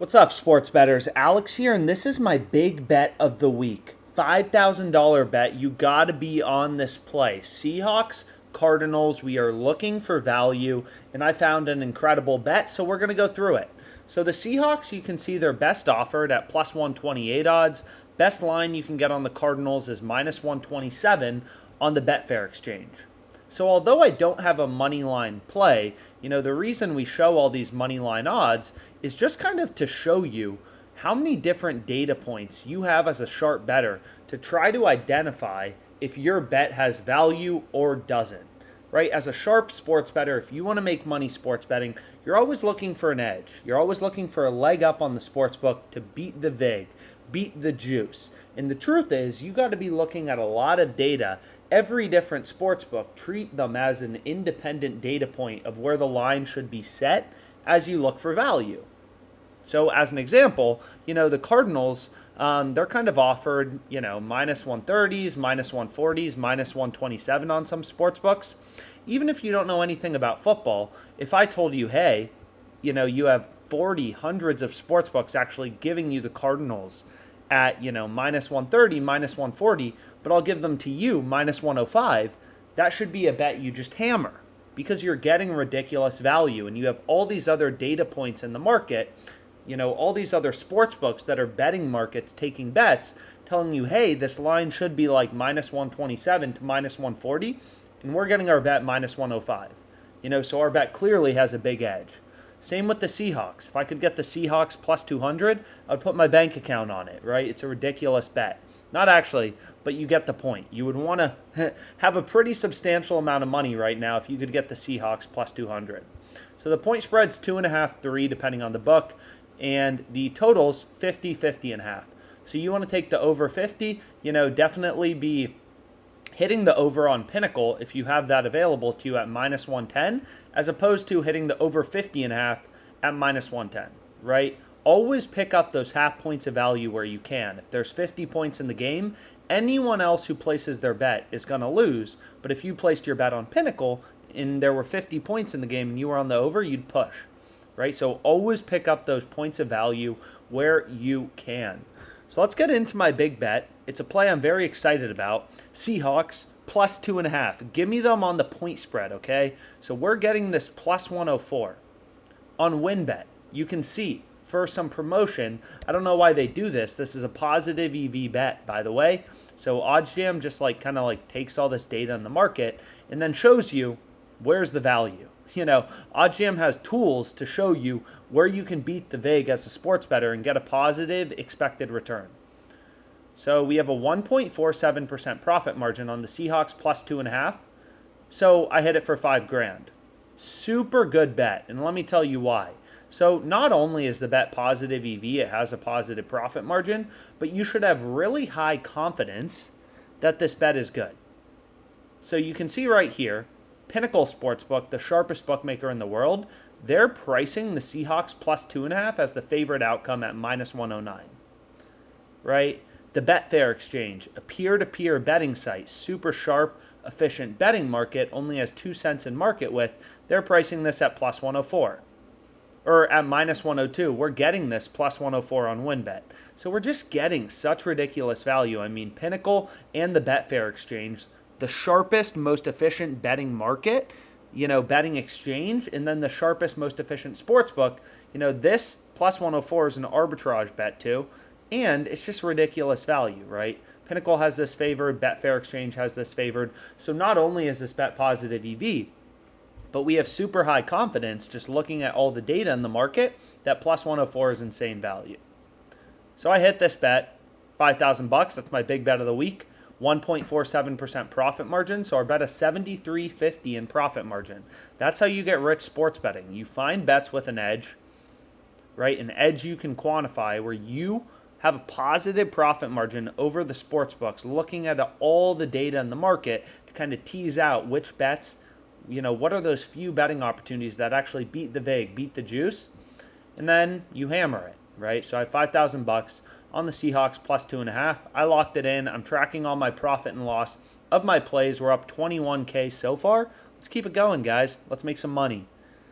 What's up, sports bettors? Alex here, and this is my big bet of the week. $5,000 bet. You got to be on this play. Seahawks, Cardinals. We are looking for value, and I found an incredible bet, so we're going to go through it. So the Seahawks, you can see their best offered at plus 128 odds. Best line you can get on the Cardinals is minus 127 on the Betfair exchange. So although I don't have a money line play, the reason we show all these money line odds is just kind of to show you how many different data points you have as a sharp bettor to try to identify if your bet has value or doesn't. Right? As a sharp sports bettor, if you want to make money sports betting, you're always looking for an edge. You're always looking for a leg up on the sports book to beat the vig, beat the juice. And the truth is, you got to be looking at a lot of data. Every different sports book, treat them as an independent data point of where the line should be set as you look for value. So as an example, the Cardinals, they're kind of offered, minus 130s, minus 140s, minus 127 on some sports books. Even if you don't know anything about football, if I told you, hey, you have hundreds of sports books actually giving you the Cardinals at, minus 130, minus 140, but I'll give them to you minus 105, that should be a bet you just hammer because you're getting ridiculous value and you have all these other data points in the market, all these other sports books that are betting markets taking bets telling you, hey, this line should be like minus 127 to minus 140, and we're getting our bet minus 105. So our bet clearly has a big edge. Same with the Seahawks. If I could get the Seahawks plus 200, I'd put my bank account on it, right? It's a ridiculous bet. Not actually, but you get the point. You would want to have a pretty substantial amount of money right now if you could get the Seahawks plus 200. So the point spread's 2.5, 3, depending on the book, and the total's 50, 50 and a half. So you want to take the over 50, definitely be hitting the over on Pinnacle if you have that available to you at minus 110, as opposed to hitting the over 50 and a half at minus 110, right? Always pick up those half points of value where you can. If there's 50 points in the game, anyone else who places their bet is going to lose. But if you placed your bet on Pinnacle and there were 50 points in the game and you were on the over, you'd push, right? So always pick up those points of value where you can. So let's get into my big bet. It's a play I'm very excited about. Seahawks plus 2.5. Give me them on the point spread, okay? So we're getting this plus 104. On WynnBet, you can see for some promotion, I don't know why they do this. This is a positive EV bet, by the way. So OddsJam just kind of takes all this data in the market and then shows you where's the value. OddsJam has tools to show you where you can beat the vig as a sports bettor and get a positive expected return. So we have a 1.47% profit margin on the Seahawks plus 2.5. So I hit it for $5,000. Super good bet, and let me tell you why. So not only is the bet positive EV, it has a positive profit margin, but you should have really high confidence that this bet is good. So you can see right here, Pinnacle Sportsbook, the sharpest bookmaker in the world, they're pricing the Seahawks plus 2.5 as the favorite outcome at minus 109, right? The Betfair exchange, a peer-to-peer betting site, super sharp, efficient betting market, only has 2 cents in market width. They're pricing this at plus 104 or at minus 102. We're getting this plus 104 on WynnBet. So we're just getting such ridiculous value. I mean, Pinnacle and the Betfair exchange, the sharpest, most efficient betting market, betting exchange, and then the sharpest, most efficient sports book. This plus 104 is an arbitrage bet too, and it's just ridiculous value, right? Pinnacle has this favored, Betfair exchange has this favored. So not only is this bet positive EV, but we have super high confidence just looking at all the data in the market that plus 104 is insane value. So I hit this bet, $5,000. That's my big bet of the week. 1.47% profit margin, so our bet is $73.50 in profit margin. That's how you get rich sports betting. You find bets with an edge, right? An edge you can quantify where you have a positive profit margin over the sports books, looking at all the data in the market to kind of tease out which bets, what are those few betting opportunities that actually beat the vig, beat the juice, and then you hammer it, right? So I have $5,000 on the Seahawks plus 2.5. I locked it in. I'm tracking all my profit and loss of my plays. We're up 21K so far. Let's keep it going, guys. Let's make some money.